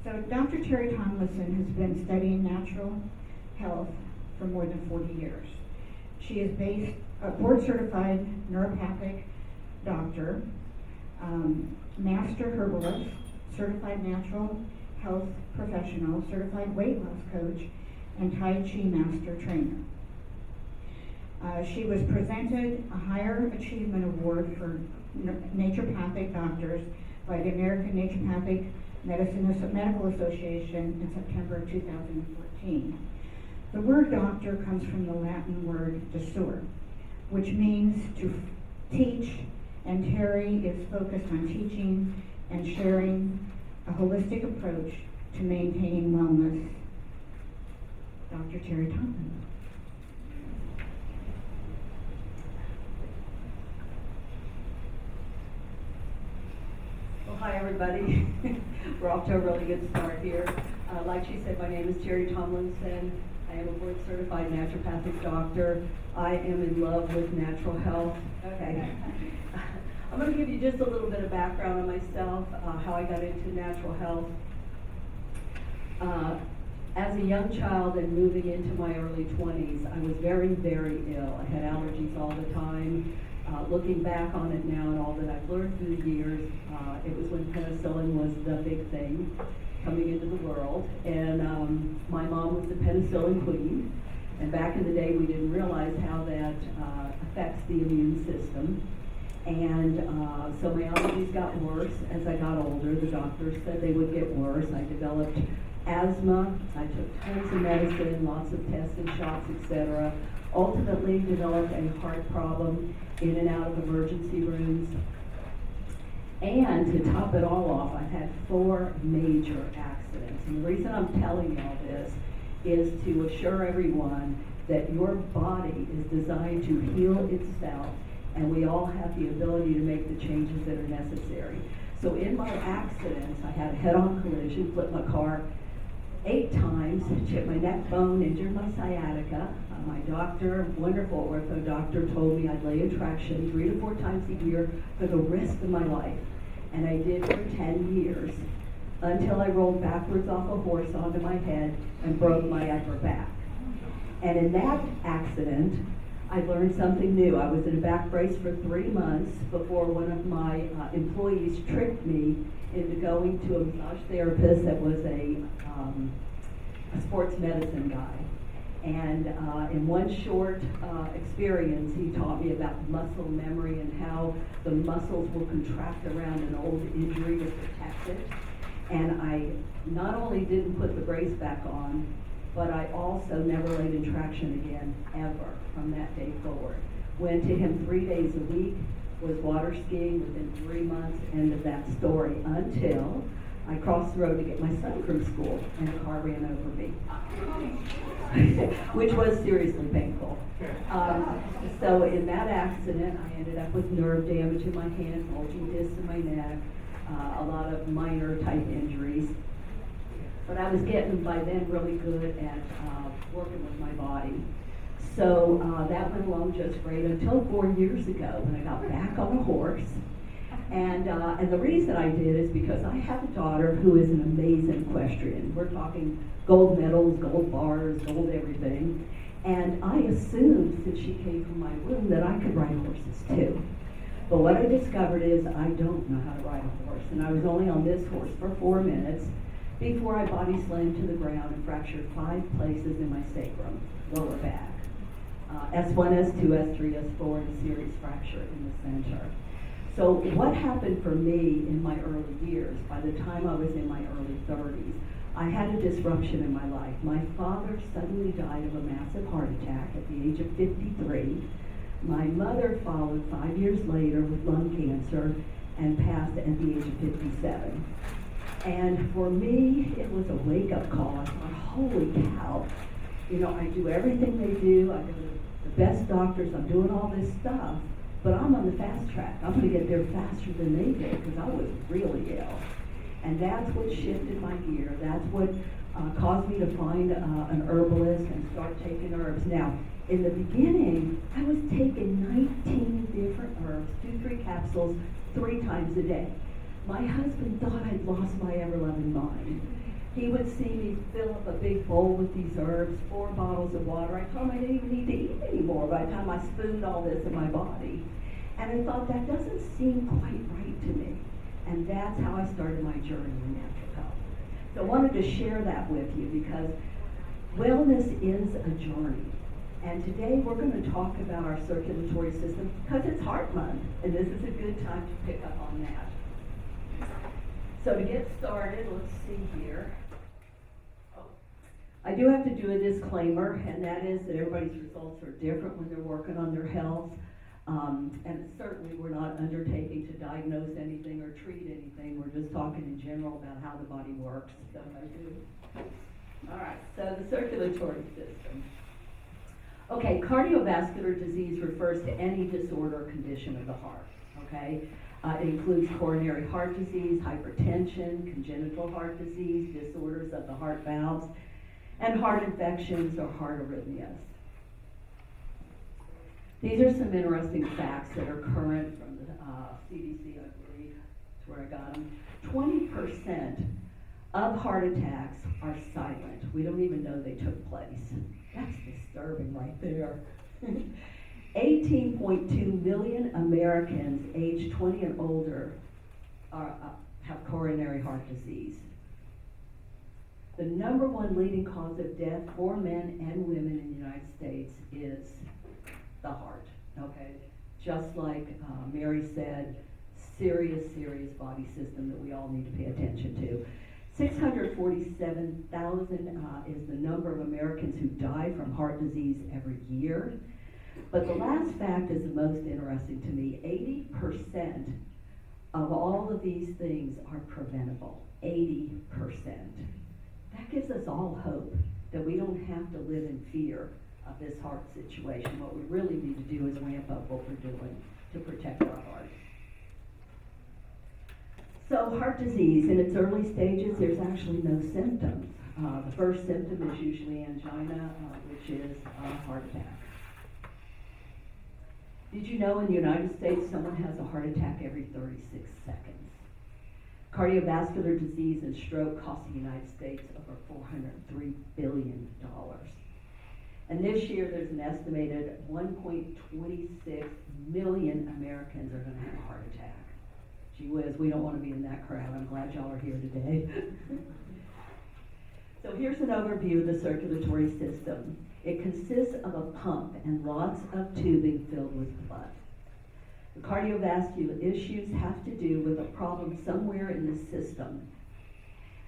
So Dr. Teri Tomlinson has been studying natural health for more than 40 years. She is a board-certified neuropathic doctor, master herbalist, certified natural health professional, certified weight loss coach, and Tai Chi master trainer. She was presented a Higher Achievement Award for naturopathic doctors by the American Naturopathic Medical Association in September 2014. The word doctor comes from the Latin word docere, which means to teach, and Teri is focused on teaching and sharing a holistic approach to maintaining wellness. Dr. Teri Tomlinson. Well, hi everybody. We're off to a really good start here. Like she said, my name is Teri Tomlinson. I am a board certified naturopathic doctor. I am in love with natural health. Okay. I'm going to give you just a little bit of background on myself, how I got into natural health. As a young child and moving into my early 20s, I was very, very ill. I had allergies all the time. Looking back on it now and all that I've learned through the years, it was when penicillin was the big thing coming into the world. And my mom was the penicillin queen. And back in the day, we didn't realize how that affects the immune system. And so my allergies got worse as I got older. The doctors said they would get worse. I developed asthma. I took tons of medicine, lots of tests and shots, etc. Ultimately developed a heart problem, in and out of emergency rooms. And to top it all off, I've had 4 major accidents. And the reason I'm telling you all this is to assure everyone that your body is designed to heal itself, and we all have the ability to make the changes that are necessary. So in my accidents, I had a head-on collision, flipped my car 8 times, chipped my neck bone, injured my sciatica. My doctor, wonderful ortho doctor, told me I'd lay in traction 3 to 4 times a year for the rest of my life. And I did for 10 years, until I rolled backwards off a horse onto my head and broke my upper back. And in that accident, I learned something new. I was in a back brace for 3 months before one of my employees tricked me into going to a massage therapist that was a sports medicine guy. And in one short experience, he taught me about muscle memory and how the muscles will contract around an old injury to protect it. And I not only didn't put the brace back on, but I also never laid in traction again, ever, from that day forward. Went to him 3 days a week, was water skiing within 3 months, end of that story, until I crossed the road to get my son from school, and a car ran over me, which was seriously painful. So in that accident, I ended up with nerve damage in my hand, bulging discs in my neck, a lot of minor type injuries. But I was getting, by then, really good at working with my body. So that went along just great until 4 years ago when I got back on a horse. And the reason I did is because I have a daughter who is an amazing equestrian. We're talking gold medals, gold bars, gold everything. And I assumed, since she came from my womb, that I could ride horses too. But what I discovered is I don't know how to ride a horse. And I was only on this horse for 4 minutes before I body slammed to the ground and fractured 5 places in my sacrum, lower back. S1, S2, S3, S4, and a serious fracture in the center. So what happened for me in my early years, by the time I was in my early 30s, I had a disruption in my life. My father suddenly died of a massive heart attack at the age of 53. My mother followed 5 years later with lung cancer and passed at the age of 57. And for me, it was a wake-up call. I thought, holy cow, you know, I do everything they do. I go to the best doctors. I'm doing all this stuff. But I'm on the fast track. I'm going to get there faster than they did because I was really ill. And that's what shifted my gear. That's what caused me to find an herbalist and start taking herbs. Now, in the beginning, I was taking 19 different herbs, 2-3 capsules, 3 times a day. My husband thought I'd lost my ever-loving mind. He would see me fill up a big bowl with these herbs, 4 bottles of water. I told him I didn't even need to eat anymore by the time I spooned all this in my body. And I thought, that doesn't seem quite right to me. And that's how I started my journey in natural health. So I wanted to share that with you because wellness is a journey. And today we're going to talk about our circulatory system because it's Heart Month, and this is a good time to pick up on that. So to get started, let's see here. I do have to do a disclaimer, and that is that everybody's results are different when they're working on their health. And certainly we're not undertaking to diagnose anything or treat anything. We're just talking in general about how the body works. So I do. All right, so the circulatory system. Okay, cardiovascular disease refers to any disorder or condition of the heart, okay? It includes coronary heart disease, hypertension, congenital heart disease, disorders of the heart valves, and heart infections or heart arrhythmias. These are some interesting facts that are current from the CDC, I believe. That's where I got them. 20% of heart attacks are silent. We don't even know they took place. That's disturbing right there. 18.2 million Americans aged 20 and older have coronary heart disease. The number 1 leading cause of death for men and women in the United States is the heart, okay? Just like Mary said, serious body system that we all need to pay attention to. 647,000 is the number of Americans who die from heart disease every year. But the last fact is the most interesting to me. 80% of all of these things are preventable. 80%. That gives us all hope that we don't have to live in fear of this heart situation. What we really need to do is ramp up what we're doing to protect our heart. So heart disease, in its early stages, there's actually no symptoms. The first symptom is usually angina, which is a heart attack. Did you know in the United States someone has a heart attack every 36 seconds? Cardiovascular disease and stroke cost the United States over $403 billion. And this year there's an estimated 1.26 million Americans are going to have a heart attack. Gee whiz, we don't want to be in that crowd. I'm glad y'all are here today. So here's an overview of the circulatory system. It consists of a pump and lots of tubing filled with blood. The cardiovascular issues have to do with a problem somewhere in the system.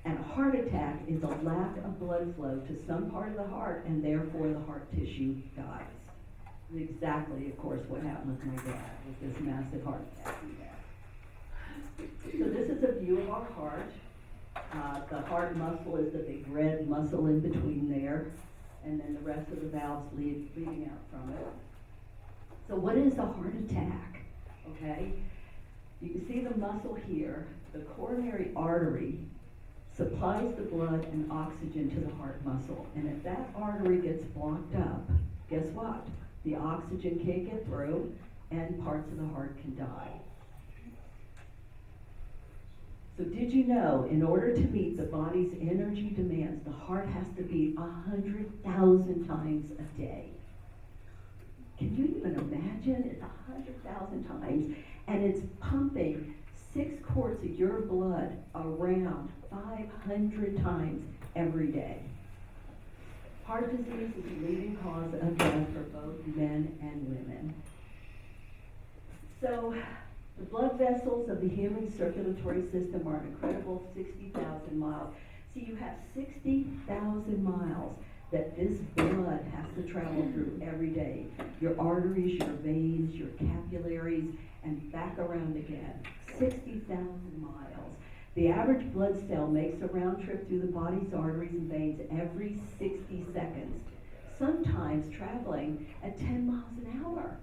And a heart attack is a lack of blood flow to some part of the heart, and therefore the heart tissue dies. Exactly, of course, what happened with my dad, with this massive heart attack he had. So this is a view of our heart. The heart muscle is the big red muscle in between there, and then the rest of the valves leading out from it. So what is a heart attack? Okay, you can see the muscle here. The coronary artery supplies the blood and oxygen to the heart muscle, and if that artery gets blocked up, guess what? The oxygen can't get through, and parts of the heart can die. So did you know, in order to meet the body's energy demands, the heart has to beat 100,000 times a day? Can you even imagine? It's 100,000 times, and it's pumping 6 quarts of your blood around 500 times every day. Heart disease is the leading cause of death for both men and women. So, the blood vessels of the human circulatory system are an incredible 60,000 miles. So you have 60,000 miles that this blood has to travel through every day. Your arteries, your veins, your capillaries, and back around again. 60,000 miles. The average blood cell makes a round trip through the body's arteries and veins every 60 seconds, sometimes traveling at 10 miles an hour.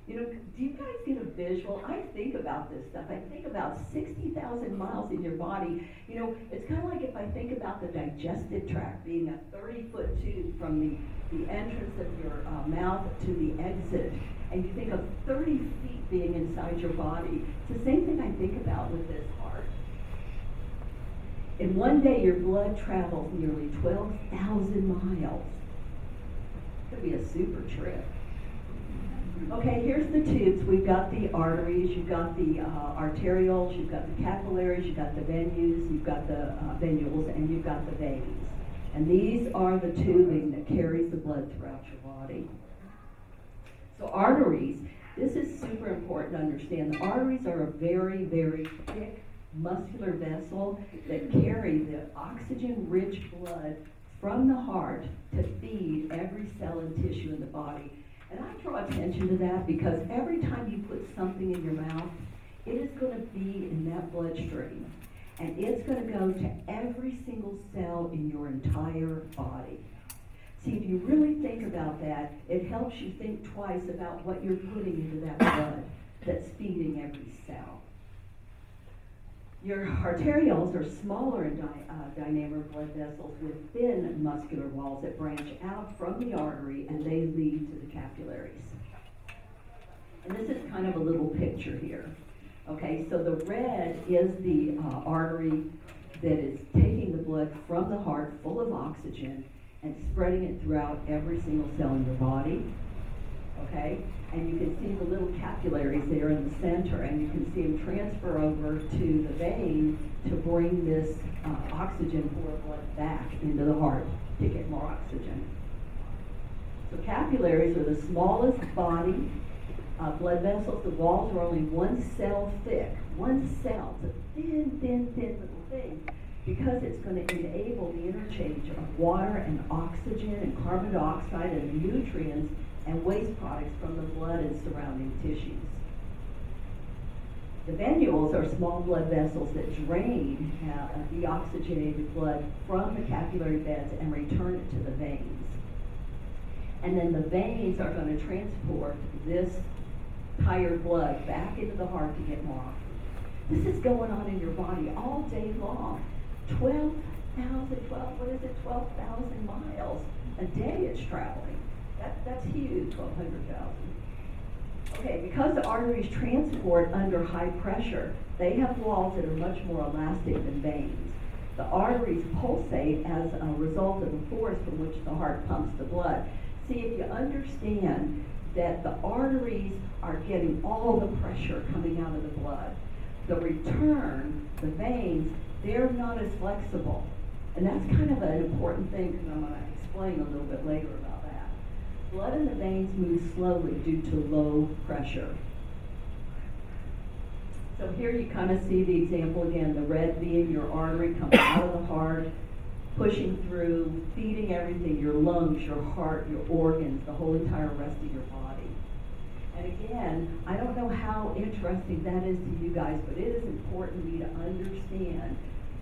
You know, do you guys get a visual? I think about this stuff. I think about 60,000 miles in your body. You know, it's kind of like if I think about the digestive tract being a 30-foot tube from the entrance of your mouth to the exit, and you think of 30 feet being inside your body. It's the same thing I think about with this heart. In one day, your blood travels nearly 12,000 miles. It could be a super trip. Okay, here's the tubes. We've got the arteries, you've got the arterioles, you've got the capillaries, you've got the venules, you've got the venules, and you've got the veins. And these are the tubing that carries the blood throughout your body. So arteries, this is super important to understand. The arteries are a very, very thick muscular vessel that carry the oxygen-rich blood from the heart to feed every cell and tissue in the body. And I draw attention to that because every time you put something in your mouth, it is going to be in that bloodstream. And it's going to go to every single cell in your entire body. See, if you really think about that, it helps you think twice about what you're putting into that blood that's feeding every cell. Your arterioles are smaller in diameter blood vessels with thin muscular walls that branch out from the artery and they lead to the capillaries. And this is kind of a little picture here. Okay, so the red is the artery that is taking the blood from the heart full of oxygen and spreading it throughout every single cell in your body. Okay, and you can see the little capillaries there in the center, and you can see them transfer over to the vein to bring this oxygen-poor blood back into the heart to get more oxygen. So capillaries are the smallest body blood vessels. The walls are only 1 cell thick. 1 cell. It's a thin, thin, thin little thing because it's going to enable the interchange of water and oxygen and carbon dioxide and nutrients and waste products from the blood and surrounding tissues. The venules are small blood vessels that drain deoxygenated blood from the capillary beds and return it to the veins. And then the veins are going to transport this tired blood back into the heart to get more oxygen. This is going on in your body all day long. 12,000 miles a day it's traveling. That's huge, 1,200,000. Okay, because the arteries transport under high pressure, they have walls that are much more elastic than veins. The arteries pulsate as a result of the force from which the heart pumps the blood. See, if you understand that the arteries are getting all the pressure coming out of the blood, the return, the veins, they're not as flexible. And that's kind of an important thing because I'm going to explain a little bit later about that. Blood in the veins moves slowly due to low pressure. So here you kind of see the example again, the red being your artery coming out of the heart, pushing through, feeding everything, your lungs, your heart, your organs, the whole entire rest of your body. And again, I don't know how interesting that is to you guys, but it is important to me to understand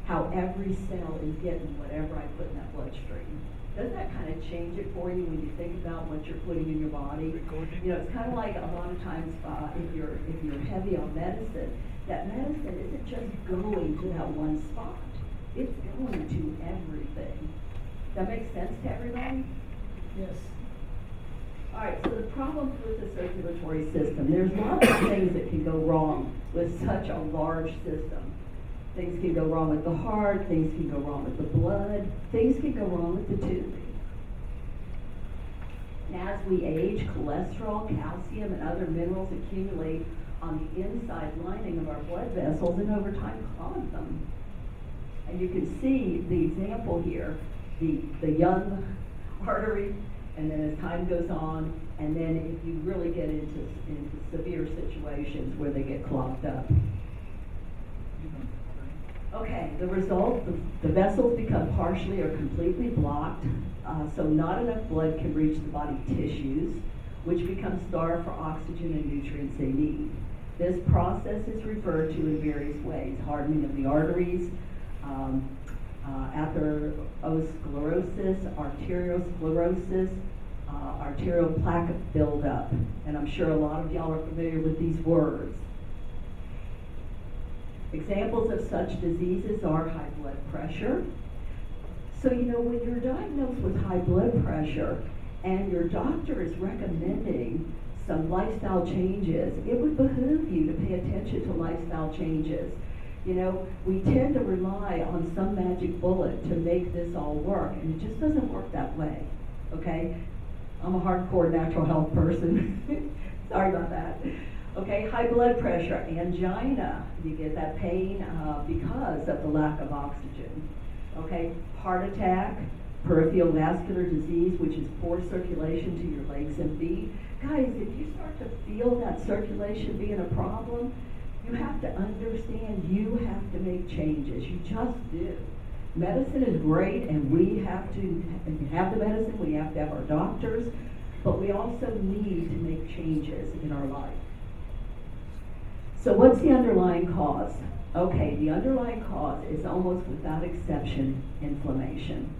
how every cell is getting whatever I put in that bloodstream. Doesn't that kind of change it for you when you think about what you're putting in your body? You know, it's kind of like a lot of times if you're heavy on medicine, that medicine isn't just going to that one spot. It's going to everything. Does that make sense to everybody? Yes. All right, so the problems with the circulatory system, there's lots of things that can go wrong with such a large system. Things can go wrong with the heart, things can go wrong with the blood, things can go wrong with the tubing. And as we age, cholesterol, calcium, and other minerals accumulate on the inside lining of our blood vessels and over time clog them. And you can see the example here, the young artery, and then as time goes on, and then if you really get into severe situations where they get clogged up. Okay, the result, the vessels become partially or completely blocked, so not enough blood can reach the body tissues, which become starved for oxygen and nutrients they need. This process is referred to in various ways: hardening of the arteries, atherosclerosis, arteriosclerosis, arterial plaque buildup. And I'm sure a lot of y'all are familiar with these words. Examples of such diseases are high blood pressure. So, you know, when you're diagnosed with high blood pressure and your doctor is recommending some lifestyle changes, it would behoove you to pay attention to lifestyle changes. You know, we tend to rely on some magic bullet to make this all work, and it just doesn't work that way, okay? I'm a hardcore natural health person. Sorry about that. Okay, high blood pressure, angina, you get that pain because of the lack of oxygen. Okay, heart attack, peripheral vascular disease, which is poor circulation to your legs and feet. Guys, if you start to feel that circulation being a problem, you have to understand you have to make changes. You just do. Medicine is great, and we have to have the medicine, we have to have our doctors, but we also need to make changes in our life. So what's the underlying cause? Okay, the underlying cause is almost without exception inflammation.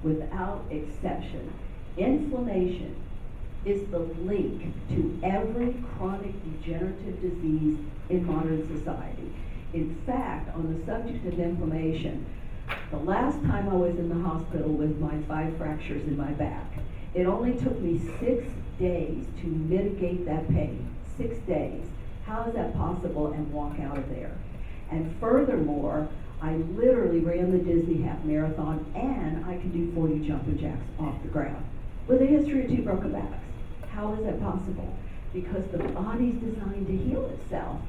Without exception. Inflammation is the link to every chronic degenerative disease in modern society. In fact, on the subject of inflammation, the last time I was in the hospital with my 5 fractures in my back, it only took me 6 days to mitigate that pain. 6 days. How is that possible, and walk out of there? And furthermore, I literally ran the Disney half marathon, and I can do 40 jumping jacks off the ground with a history of 2 broken backs. How is that possible? Because the body's designed to heal itself.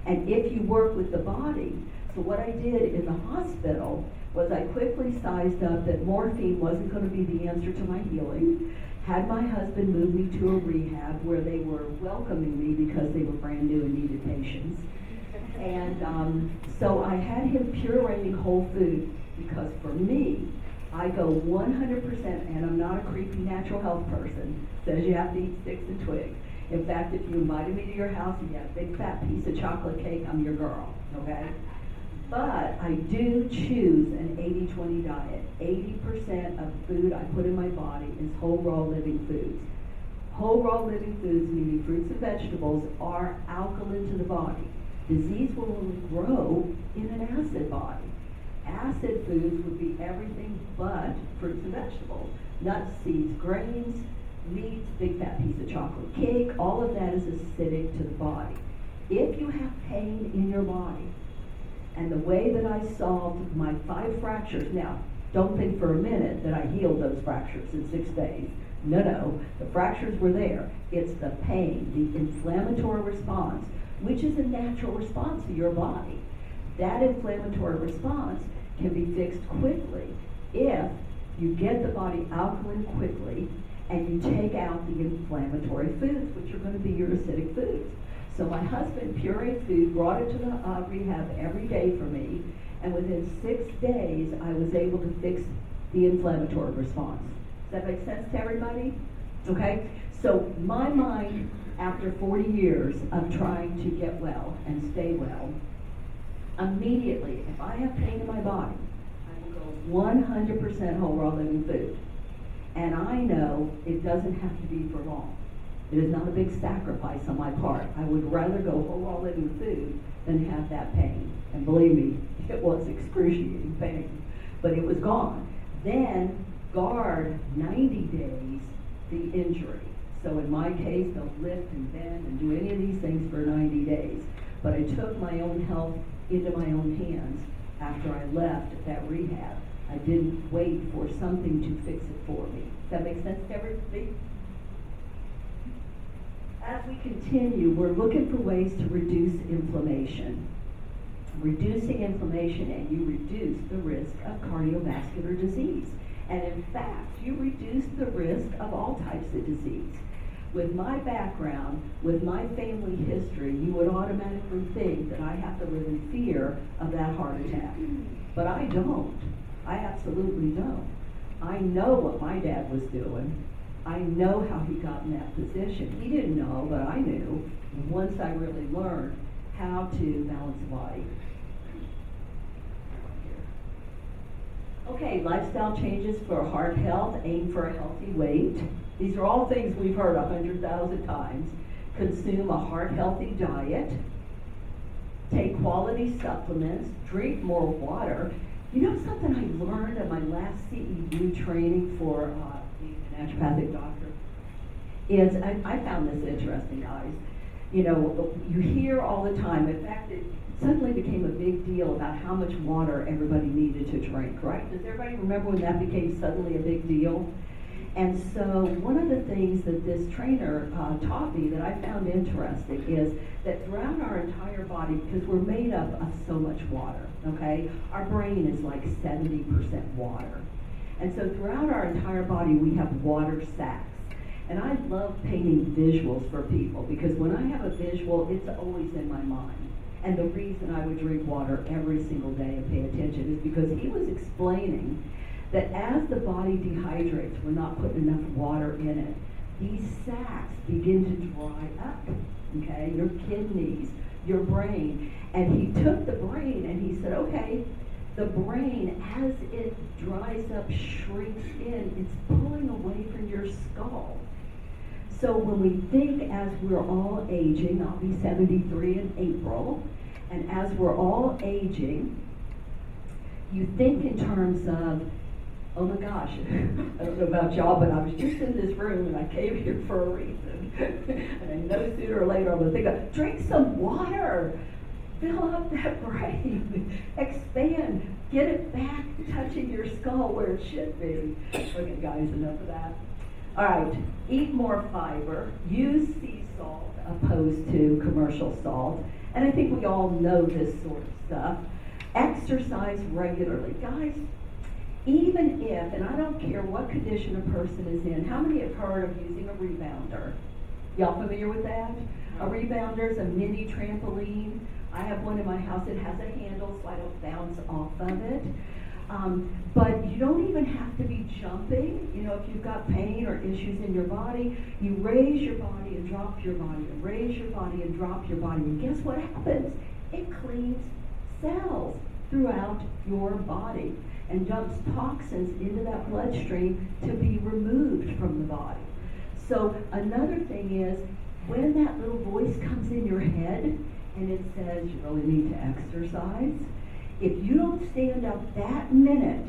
And if you work with the body, so what I did in the hospital was I quickly sized up that morphine wasn't going to be the answer to my healing, had my husband move me to a rehab where they were welcoming me because they were brand new and needed patients. And so I had him pureeing whole food because for me, I go 100%, and I'm not a creepy natural health person, says you have to eat sticks and twigs. In fact, if you invited me to your house and you had a big fat piece of chocolate cake, I'm your girl, okay? But I do choose an 80-20 diet. 80% of food I put in my body is whole raw living foods. Whole raw living foods, meaning fruits and vegetables, are alkaline to the body. Disease will only grow in an acid body. Acid foods would be everything but fruits and vegetables. Nuts, seeds, grains, meats, big fat piece of chocolate cake, all of that is acidic to the body. If you have pain in your body, and the way that I solved my 5 fractures, now, don't think for a minute that I healed those fractures in 6 days. No, the fractures were there. It's the pain, the inflammatory response, which is a natural response to your body. That inflammatory response can be fixed quickly if you get the body alkaline quickly and you take out the inflammatory foods, which are going to be your acidic foods. So my husband pureed food, brought it to the rehab every day for me, and within 6 days I was able to fix the inflammatory response. Does that make sense to everybody? Okay? So my mind, after 40 years of trying to get well and stay well, immediately, if I have pain in my body, I will go 100% whole raw living food. And I know it doesn't have to be for long. It is not a big sacrifice on my part. I would rather go whole raw living food than have that pain. And believe me, it was excruciating pain, but it was gone. Then guard 90 days the injury. So in my case, don't lift and bend and do any of these things for 90 days. But I took my own health into my own hands after I left that rehab. I didn't wait for something to fix it for me. Does that make sense to everybody? As we continue, we're looking for ways to reduce inflammation. Reducing inflammation, and you reduce the risk of cardiovascular disease. And in fact, you reduce the risk of all types of disease. With my background, with my family history, you would automatically think that I have to live in fear of that heart attack. But I don't. I absolutely don't. I know what my dad was doing. I know how he got in that position. He didn't know, but I knew once I really learned how to balance the body. Okay, lifestyle changes for heart health, aim for a healthy weight. These are all things we've heard 100,000 times. Consume a heart-healthy diet. Take quality supplements. Drink more water. You know something I learned at my last CEU training for being a naturopathic doctor? Is, I found this interesting, guys. You know, you hear all the time. In fact, it suddenly became a big deal about how much water everybody needed to drink, right? Does everybody remember when that became suddenly a big deal? And so one of the things that this trainer taught me that I found interesting is that throughout our entire body, because we're made up of so much water, okay? Our brain is like 70% water. And so throughout our entire body, we have water sacs. And I love painting visuals for people because when I have a visual, it's always in my mind. And the reason I would drink water every single day and pay attention is because he was explaining that as the body dehydrates, we're not putting enough water in it, these sacs begin to dry up, okay? Your kidneys, your brain. And he took the brain and he said, okay, the brain, as it dries up, shrinks in, it's pulling away from your skull. So when we think as we're all aging, I'll be 73 in April, and as we're all aging, you think in terms of, oh my gosh, I don't know about y'all, but I was just in this room and I came here for a reason. And I know sooner or later I'm going to think of, drink some water, fill up that brain, expand, get it back touching your skull where it should be. Okay guys, enough of that. All right, eat more fiber, use sea salt opposed to commercial salt. And I think we all know this sort of stuff. Exercise regularly. Guys, even if, and I don't care what condition a person is in, how many have heard of using a rebounder? Y'all familiar with that? A rebounder is a mini trampoline. I have one in my house. It has a handle so I don't bounce off of it. But you don't even have to be jumping. You know, if you've got pain or issues in your body, you raise your body and drop your body, and raise your body and drop your body. And guess what happens? It cleans cells throughout your body and dumps toxins into that bloodstream to be removed from the body. So another thing is, when that little voice comes in your head and it says you really need to exercise, if you don't stand up that minute,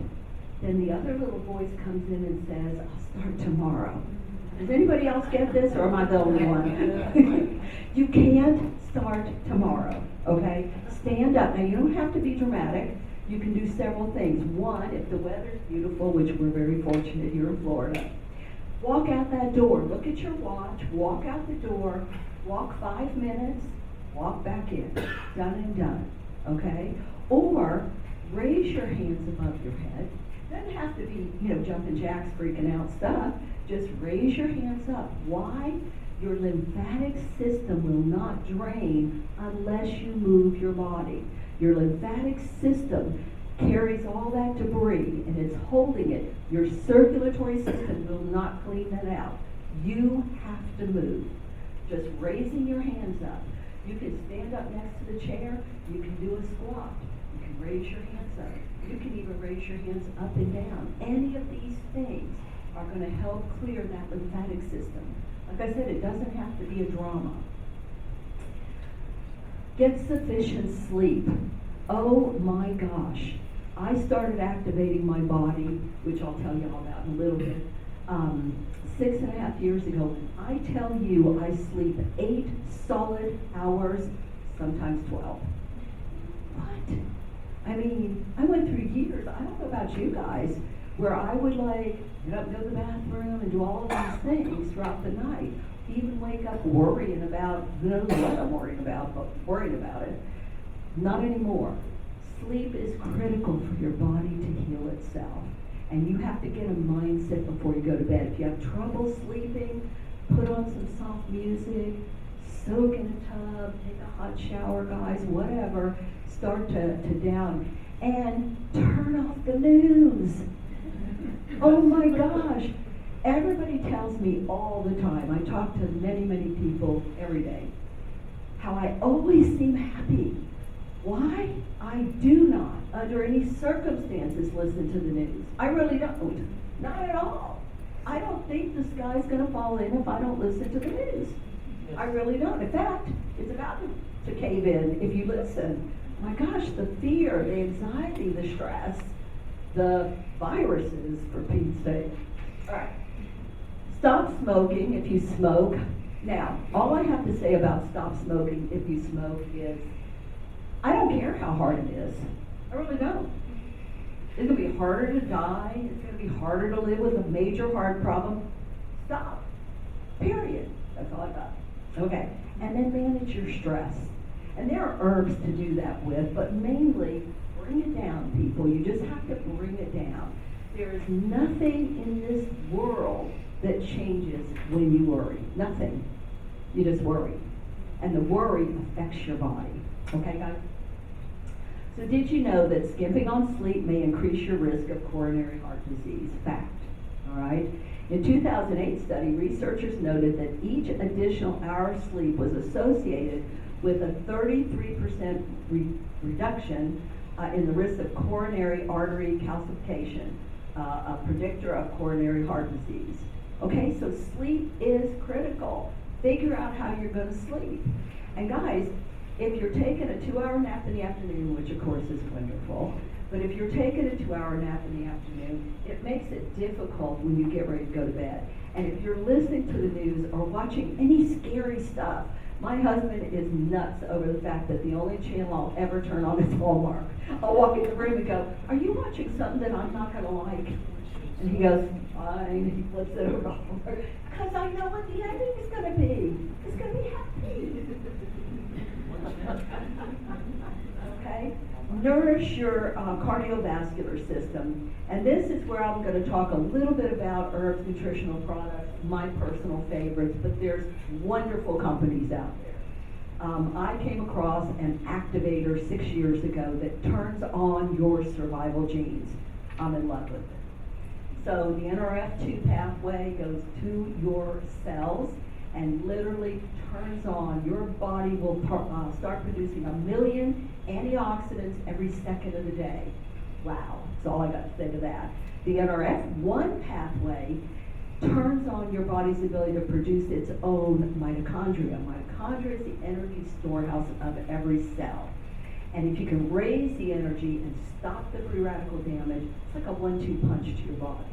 then the other little voice comes in and says, I'll start tomorrow. Does anybody else get this, or am I the only one? You can't start tomorrow, okay? Stand up. Now, you don't have to be dramatic. You can do several things. One, if the weather's beautiful, which we're very fortunate here in Florida, walk out that door. Look at your watch. Walk out the door. Walk 5 minutes. Walk back in. Done and done, okay? Or raise your hands above your head. Doesn't have to be, jumping jacks, freaking out stuff. Just raise your hands up. Why? Your lymphatic system will not drain unless you move your body. Your lymphatic system carries all that debris and it's holding it. Your circulatory system will not clean that out. You have to move. Just raising your hands up. You can stand up next to the chair. You can do a squat. You can raise your hands up. You can even raise your hands up and down. Any of these things are going to help clear that lymphatic system. Like I said, it doesn't have to be a drama. Get sufficient sleep. Oh my gosh. I started activating my body, which I'll tell you all about in a little bit, 6.5 years ago. I tell you, I sleep 8 solid hours, sometimes 12. What? I mean, I went through years, I don't know about you guys, where I would get up, go to the bathroom, and do all of these things throughout the night. Even wake up worrying about, I don't know what I'm worrying about, but worried about it. Not anymore. Sleep is critical for your body to heal itself. And you have to get a mindset before you go to bed. If you have trouble sleeping, put on some soft music, soak in a tub, take a hot shower, guys, whatever. Start to down. And turn off the news. Oh my gosh. Everybody tells me all the time, I talk to many, many people every day, how I always seem happy. Why? I do not, under any circumstances, listen to the news. I really don't. Not at all. I don't think the sky's going to fall in if I don't listen to the news. I really don't. In fact, it's about to cave in if you listen. My gosh, the fear, the anxiety, the stress, the viruses, for Pete's sake. All right. Stop smoking if you smoke. Now, all I have to say about stop smoking if you smoke is, I don't care how hard it is. I really don't. It's going to be harder to die. It's going to be harder to live with a major heart problem. Stop. Period. That's all I got. Okay. And then manage your stress. And there are herbs to do that with, but mainly bring it down, people. You just have to bring it down. There is nothing in this world that changes when you worry. Nothing. You just worry. And the worry affects your body. Okay, guys? So did you know that skimping on sleep may increase your risk of coronary heart disease? Fact. All right? In a 2008 study, researchers noted that each additional hour of sleep was associated with a 33% reduction in the risk of coronary artery calcification, a predictor of coronary heart disease. Okay, so sleep is critical. Figure out how you're going to sleep. And guys, if you're taking a 2-hour nap in the afternoon, which of course is wonderful, but if you're taking a 2-hour nap in the afternoon, it makes it difficult when you get ready to go to bed. And if you're listening to the news or watching any scary stuff, my husband is nuts over the fact that the only channel I'll ever turn on is Hallmark. I'll walk in the room and go, "Are you watching something that I'm not going to like?" And he goes, "Fine." He flips it over to Hallmark. Because I know what the ending is going to be. It's going to be happy. Okay? Nourish your cardiovascular system. And this is where I'm going to talk a little bit about herbs, nutritional products, my personal favorites, but there's wonderful companies out there. I came across an activator 6 years ago that turns on your survival genes. I'm in love with it. So the NRF2 pathway goes to your cells and literally turns on. Your body will start producing 1 million antioxidants every second of the day. Wow, that's all I got to say to that. The NRF1 pathway turns on your body's ability to produce its own mitochondria. Mitochondria is the energy storehouse of every cell. And if you can raise the energy and stop the free radical damage, it's like a 1-2 punch to your body.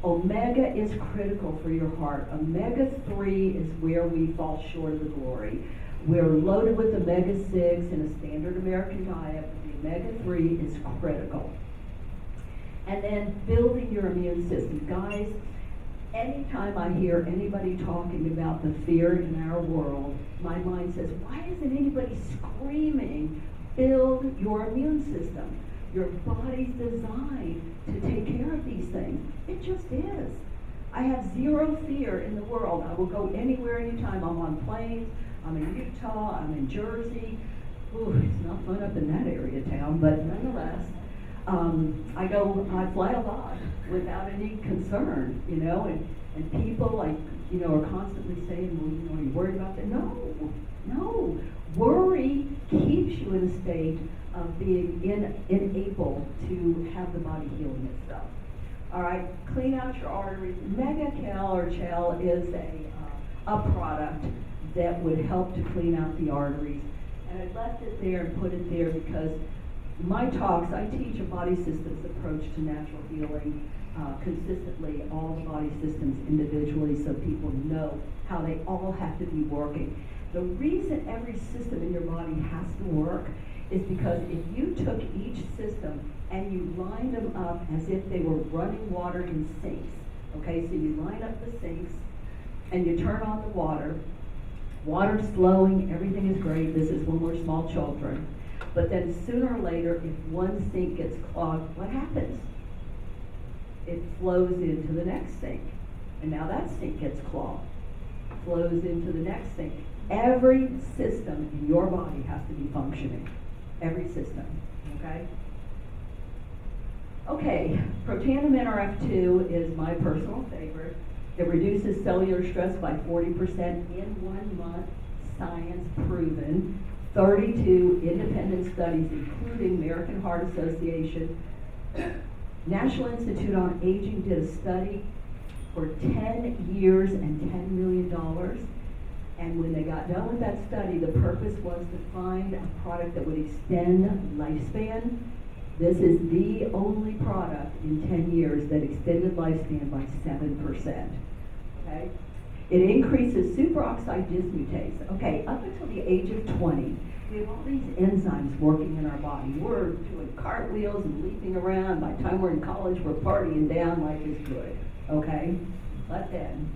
Omega is critical for your heart. Omega-3 is where we fall short of the glory. We're loaded with omega-6 in a standard American diet, but the omega-3 is critical. And then building your immune system. Guys, anytime I hear anybody talking about the fear in our world, my mind says, why isn't anybody screaming, build your immune system? Your body's designed to take care of these things. It just is. I have zero fear in the world. I will go anywhere, anytime. I'm on planes. I'm in Utah. I'm in Jersey. Ooh, it's not fun up in that area of town, but nonetheless, I fly a lot without any concern, you know, and people like, you know, are constantly saying, well, you know, are you worried about that? No. Worry keeps you in a state of being unable to have the body healing itself. All right, clean out your arteries. Mega-Cal or Chel is a product that would help to clean out the arteries. And I left it there and put it there because my talks, I teach a body systems approach to natural healing consistently, all the body systems individually, so people know how they all have to be working. The reason every system in your body has to work is because if you took each system and you lined them up as if they were running water in sinks, okay, so you line up the sinks and you turn on the water's flowing, everything is great, this is when we're small children, but then sooner or later, if one sink gets clogged, what happens? It flows into the next sink, and now that sink gets clogged, flows into the next sink. Every system in your body has to be functioning. Every system, okay? Okay, Protandim NRF2 is my personal favorite. It reduces cellular stress by 40% in 1 month, science proven. 32 independent studies, including American Heart Association. National Institute on Aging did a study for 10 years and $10 million. And when they got done with that study, the purpose was to find a product that would extend lifespan. This is the only product in 10 years that extended lifespan by 7%. Okay? It increases superoxide dismutase. Okay, up until the age of 20, we have all these enzymes working in our body. We're doing cartwheels and leaping around. By the time we're in college, we're partying down, life is good. Okay? But then,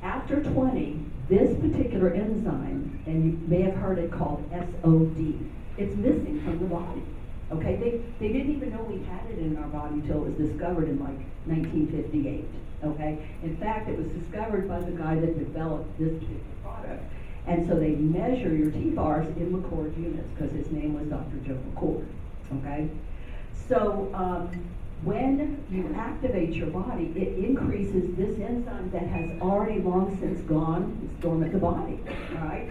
after 20, this particular enzyme, and you may have heard it called SOD, it's missing from the body. Okay? They didn't even know we had it in our body until it was discovered in like 1958. Okay? In fact, it was discovered by the guy that developed this particular product. And so they measure your T-bars in McCord units because his name was Dr. Joe McCord. Okay? So when you activate your body, it increases this enzyme that has already long since gone. It's dormant in the body. All right?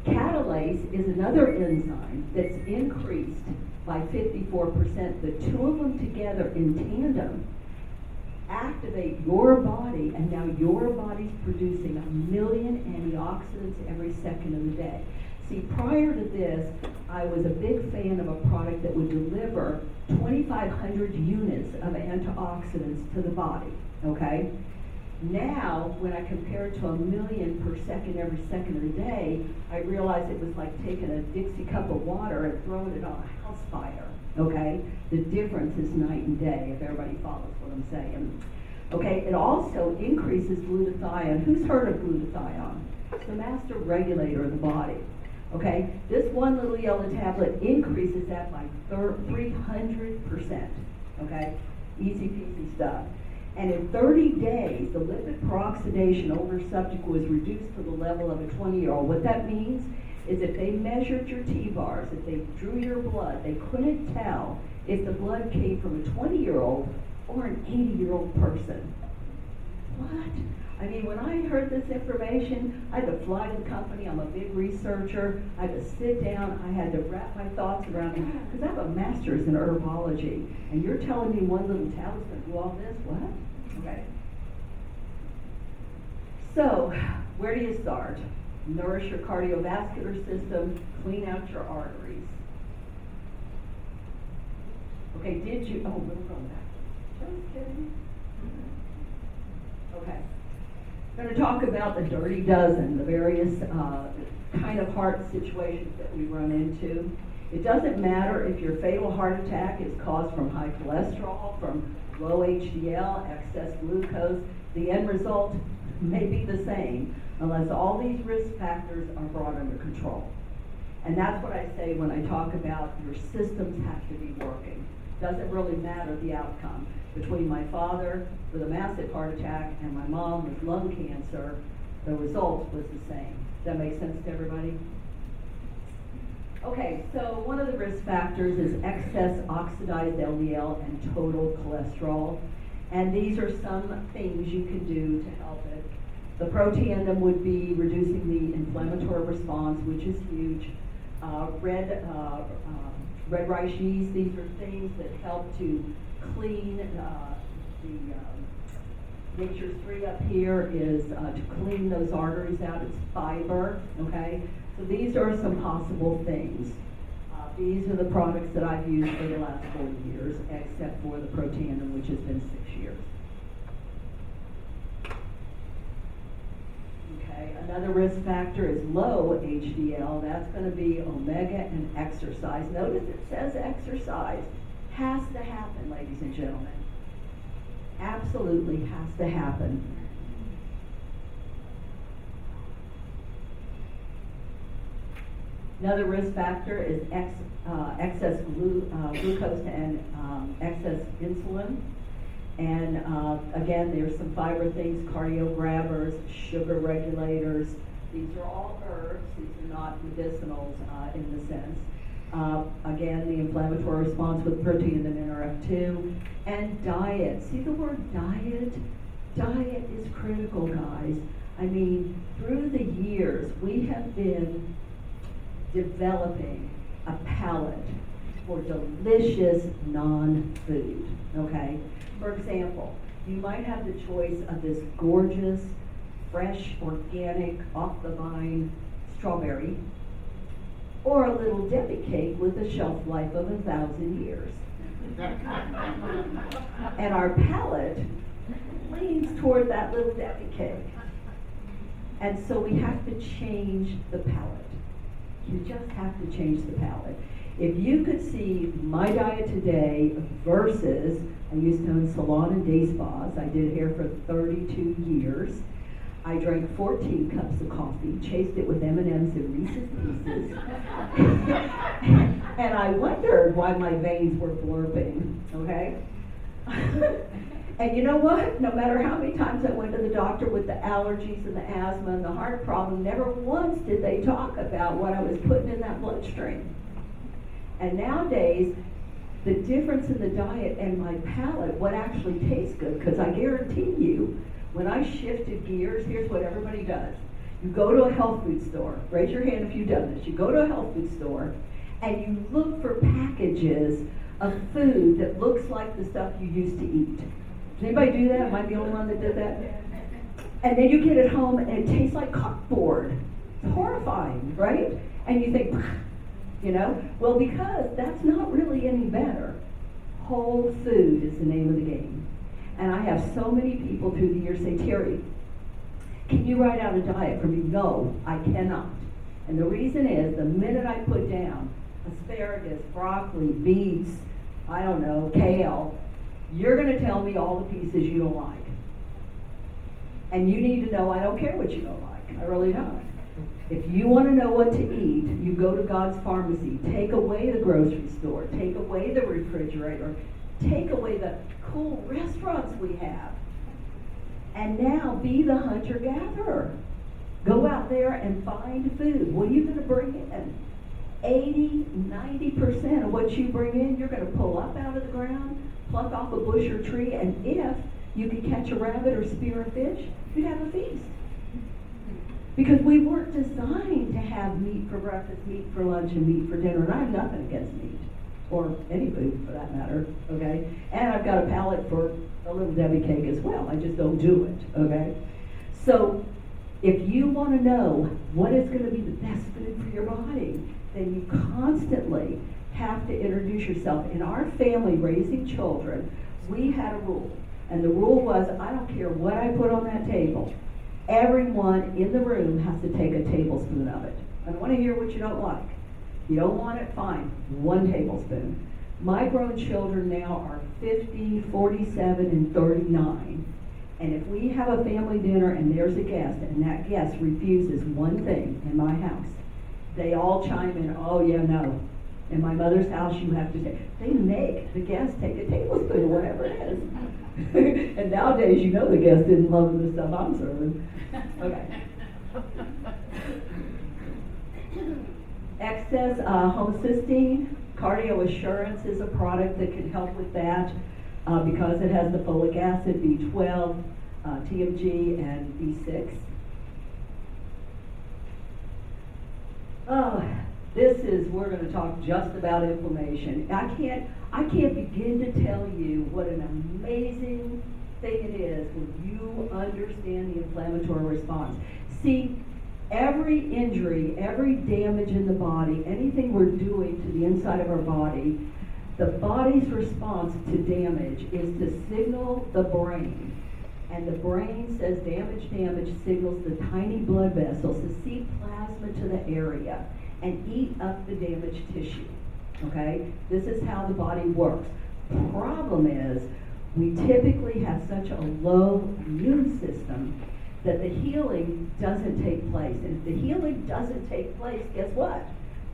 Catalase is another enzyme that's increased by 54%. The two of them together in tandem activate your body, and now your body's producing 1 million antioxidants every second of the day. See, prior to this, I was a big fan of a product that would deliver 2,500 units of antioxidants to the body, okay? Now, when I compare it to 1 million per second every second of the day, I realized it was like taking a Dixie cup of water and throwing it on a house fire, okay? The difference is night and day, if everybody follows what I'm saying. Okay, it also increases glutathione. Who's heard of glutathione? It's the master regulator of the body. Okay, this one little yellow tablet increases that by 300%. Okay, easy peasy stuff. And in 30 days, the lipid peroxidation over subject was reduced to the level of a 20-year-old. What that means is if they measured your T-bars, if they drew your blood, they couldn't tell if the blood came from a 20-year-old or an 80-year-old person. What? I mean, when I heard this information, I had to fly to the company. I'm a big researcher. I had to sit down. I had to wrap my thoughts around it because I have a master's in herbology. And you're telling me one little tablet's going to do all this? What? Okay. So, where do you start? Nourish your cardiovascular system. Clean out your arteries. Okay, did you? Oh, we're going back. Just kidding. Okay. I'm going to talk about the dirty dozen, the various kind of heart situations that we run into. It doesn't matter if your fatal heart attack is caused from high cholesterol, from low HDL, excess glucose. The end result may be the same unless all these risk factors are brought under control. And that's what I say when I talk about your systems have to be working. Doesn't really matter the outcome. Between my father with a massive heart attack and my mom with lung cancer, the result was the same. Does that make sense to everybody? Okay, so one of the risk factors is excess oxidized LDL and total cholesterol. And these are some things you can do to help it. The Protandim would be reducing the inflammatory response, which is huge. Red rice yeast, these are things that help to clean Nature's 3 up here is to clean those arteries out. It's fiber, okay? So these are some possible things. These are the products that I've used for the last 40 years, except for the Protandim, which has been 6 years. Okay, another risk factor is low HDL. That's going to be omega and exercise. Notice it says exercise. Has to happen, ladies and gentlemen. Absolutely has to happen. Another risk factor is excess glucose and excess insulin. And again, there's some fiber things, cardio grabbers, sugar regulators. These are all herbs. These are not medicinals in the sense. Again, the inflammatory response with protein and NRF2. And diet. See the word diet? Diet is critical, guys. I mean, through the years, we have been developing a palate for delicious non-food, okay? For example, you might have the choice of this gorgeous, fresh, organic, off-the-vine strawberry, or a little Debbie cake with a shelf life of 1,000 years. And our palate leans toward that little Debbie cake. And so we have to change the palate. You just have to change the palate. If you could see my diet today versus, I used to own salon and day spas. I did hair for 32 years. I drank 14 cups of coffee, chased it with M&Ms and Reese's Pieces. And I wondered why my veins were blurping, okay? And you know what? No matter how many times I went to the doctor with the allergies and the asthma and the heart problem, never once did they talk about what I was putting in that bloodstream. And nowadays, the difference in the diet and my palate, what actually tastes good, because I guarantee you, when I shifted gears, here's what everybody does. You go to a health food store. Raise your hand if you've done this. You go to a health food store, and you look for packages of food that looks like the stuff you used to eat. Does anybody do that? Am I the only one that did that? And then you get it home, and it tastes like cardboard. It's horrifying, right? And you think, you know? Well, because that's not really any better. Whole food is the name of the game. And I have so many people through the years say, Terry, can you write out a diet for me? No, I cannot. And the reason is, the minute I put down asparagus, broccoli, beets, I don't know, kale, you're going to tell me all the pieces you don't like. And you need to know I don't care what you don't like. I really don't. If you want to know what to eat, you go to God's pharmacy. Take away the grocery store. Take away the refrigerator. Take away the cool restaurants we have. And now be the hunter-gatherer. Go out there and find food. What are you going to bring in? 80-90% of what you bring in, you're going to pull up out of the ground, pluck off a bush or tree, and if you could catch a rabbit or spear a fish, you'd have a feast. Because we weren't designed to have meat for breakfast, meat for lunch, and meat for dinner. And I have nothing against meat, or any food for that matter, okay? And I've got a palate for a little Debbie cake as well. I just don't do it, okay? So if you want to know what is going to be the best food for your body, then you constantly have to introduce yourself. In our family, raising children, we had a rule. And the rule was, I don't care what I put on that table, everyone in the room has to take a tablespoon of it. I don't want to hear what you don't like. You don't want it, fine, 1 tablespoon. My grown children now are 50, 47, and 39. And if we have a family dinner and there's a guest, and that guest refuses one thing in my house, they all chime in, oh yeah, no. In my mother's house, you have to take, they make the guest take a tablespoon or whatever it is. And nowadays, you know the guest didn't love the stuff I'm serving. Okay. Excess homocysteine, Cardio Assurance is a product that can help with that because it has the folic acid, B12, TMG, and B6. Oh, we're going to talk just about inflammation. I can't begin to tell you what an amazing thing it is when you understand the inflammatory response. See, every injury, every damage in the body, anything we're doing to the inside of our body, the body's response to damage is to signal the brain. And the brain says damage signals the tiny blood vessels to seep plasma to the area and eat up the damaged tissue. Okay? This is how the body works. Problem is, we typically have such a low immune system that the healing doesn't take place. And if the healing doesn't take place, guess what?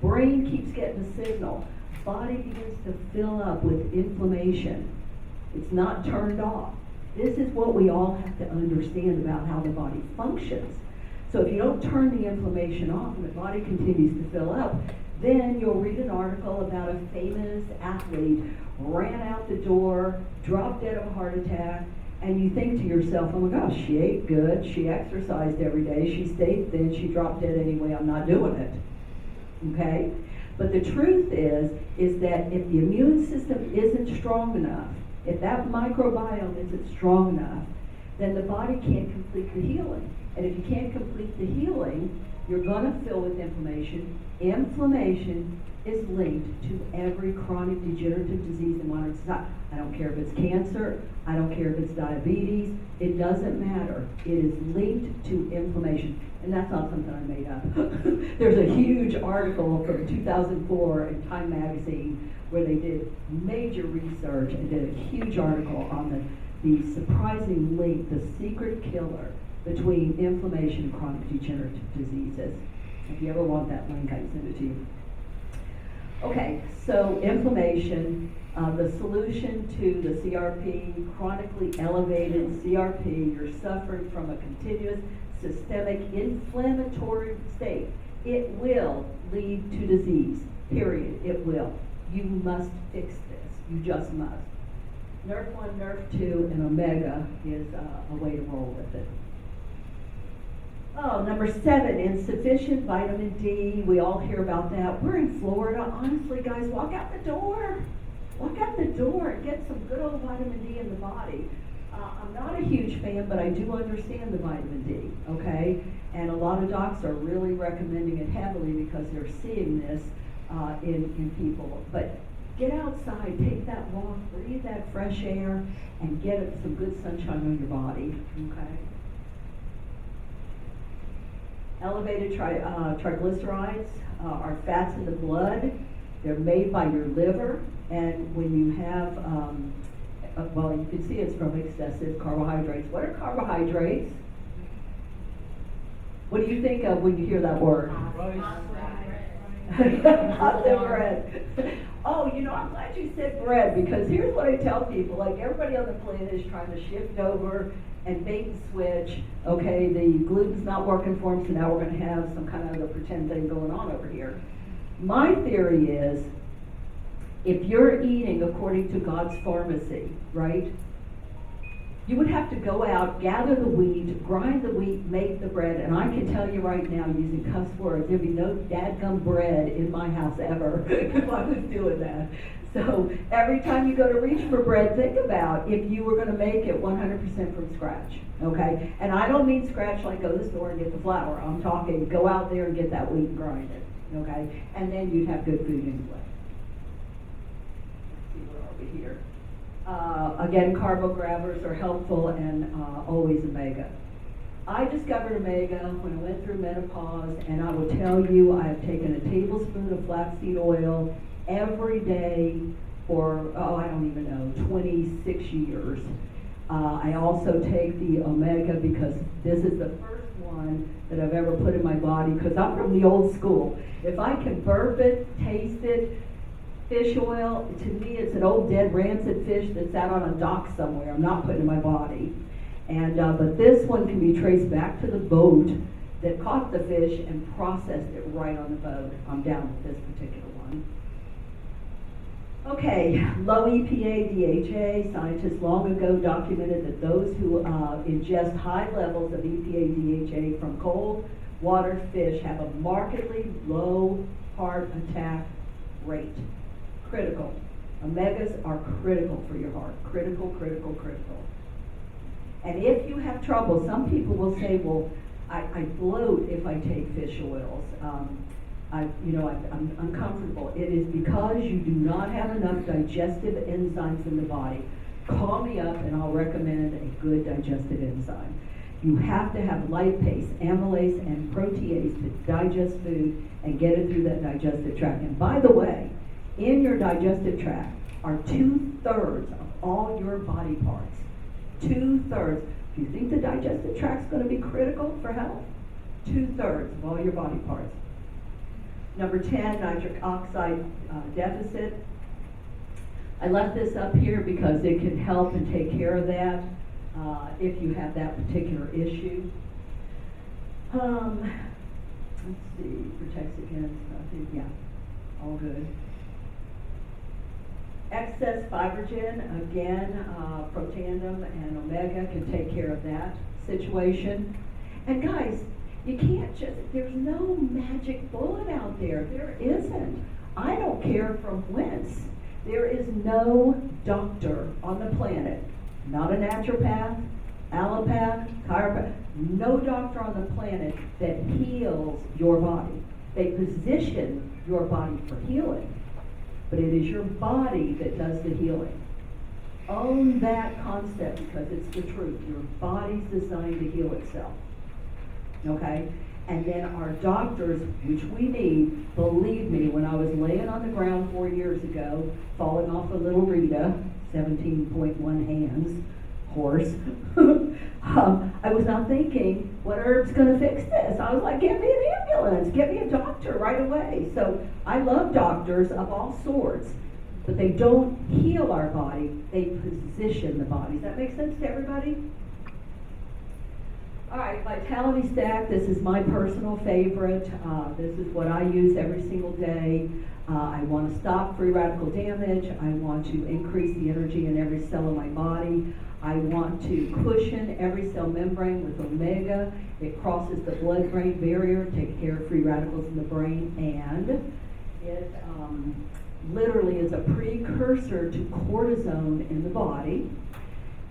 Brain keeps getting the signal. Body begins to fill up with inflammation. It's not turned off. This is what we all have to understand about how the body functions. So if you don't turn the inflammation off and the body continues to fill up, then you'll read an article about a famous athlete ran out the door, dropped dead of a heart attack, and you think to yourself, oh my gosh, she ate good, she exercised every day, she stayed thin, she dropped dead anyway, I'm not doing it. Okay? But the truth is that if the immune system isn't strong enough, if that microbiome isn't strong enough, then the body can't complete the healing. And if you can't complete the healing, you're going to fill with inflammation. Inflammation is linked to every chronic degenerative disease in modern society. I don't care if it's cancer, I don't care if it's diabetes, it doesn't matter. It is linked to inflammation. And that's not something I made up. There's a huge article from 2004 in Time Magazine where they did major research and did a huge article on the surprising link, the secret killer between inflammation and chronic degenerative diseases. If you ever want that link, I can send it to you. Okay, so inflammation, the solution to the CRP, chronically elevated CRP, you're suffering from a continuous systemic inflammatory state. It will lead to disease, period, it will. You must fix this, you just must. Nerf 1, Nerf 2, and Omega is a way to roll with it. Oh, number 7, insufficient vitamin D. We all hear about that. We're in Florida. Honestly, guys, walk out the door. Walk out the door and get some good old vitamin D in the body. I'm not a huge fan, but I do understand the vitamin D, okay? And a lot of docs are really recommending it heavily because they're seeing this in people. But get outside, take that walk, breathe that fresh air, and get some good sunshine on your body, okay? Elevated triglycerides are fats in the blood. They're made by your liver, and when you have, well, you can see it's from excessive carbohydrates. What are carbohydrates? What do you think of when you hear that word? Hot bread. Oh, you know, I'm glad you said bread, because here's what I tell people. Like, everybody on the planet is trying to shift over and bait and switch. Okay, the gluten's not working for them, so now we're going to have some kind of a pretend thing going on over here. My theory is, if you're eating according to God's pharmacy, right, you would have to go out, gather the wheat, grind the wheat, make the bread, and I can tell you right now, using cuss words, there'd be no dadgum bread in my house ever if I was doing that. So every time you go to reach for bread, think about if you were going to make it 100% from scratch, okay? And I don't mean scratch like go to the store and get the flour. I'm talking go out there and get that wheat and grind it, okay? And then you'd have good food anyway. Let's see, where are we here? Again, carbo grabbers are helpful, and always Omega. I discovered Omega when I went through menopause, and I will tell you I have taken a tablespoon of flaxseed oil every day for, I don't even know, 26 years. I also take the Omega because this is the first one that I've ever put in my body, because I'm from the old school. If I can burp it, taste it, fish oil, to me it's an old dead rancid fish that's out on a dock somewhere. I'm not putting it in my body. And but this one can be traced back to the boat that caught the fish and processed it right on the boat. I'm down with this particular one. Okay, low EPA, DHA. Scientists long ago documented that those who ingest high levels of EPA, DHA from cold water fish have a markedly low heart attack rate. Critical. Omegas are critical for your heart. Critical, critical, critical. And if you have trouble, some people will say, well, I bloat if I take fish oils. I'm uncomfortable. It is because you do not have enough digestive enzymes in the body. Call me up and I'll recommend a good digestive enzyme. You have to have lipase, amylase, and protease to digest food and get it through that digestive tract. And by the way, in your digestive tract are 2/3 of all your body parts. 2/3. Do you think the digestive tract's going to be critical for health? 2/3 of all your body parts. Number 10, nitric oxide deficit. I left this up here because it can help and take care of that if you have that particular issue. Let's see, protects against, yeah, all good. Excess fibrinogen, again, Protandim and Omega can take care of that situation. And guys, you can't just, there's no magic bullet out there. There isn't. I don't care from whence. There is no doctor on the planet, not a naturopath, allopath, chiropractic, no doctor on the planet that heals your body. They position your body for healing, but it is your body that does the healing. Own that concept because it's the truth. Your body's designed to heal itself. Okay? And then our doctors, which we need, believe me, when I was laying on the ground 4 years ago, falling off a little Rita, 17.1 hands, horse, I was not thinking, what herb's going to fix this? I was like, get me an ambulance, get me a doctor right away. So I love doctors of all sorts, but they don't heal our body, they position the body. Does that make sense to everybody? All right, Vitality Stack, this is my personal favorite. This is what I use every single day. I want to stop free radical damage. I want to increase the energy in every cell of my body. I want to cushion every cell membrane with omega. It crosses the blood-brain barrier, takes care of free radicals in the brain, and it literally is a precursor to cortisone in the body.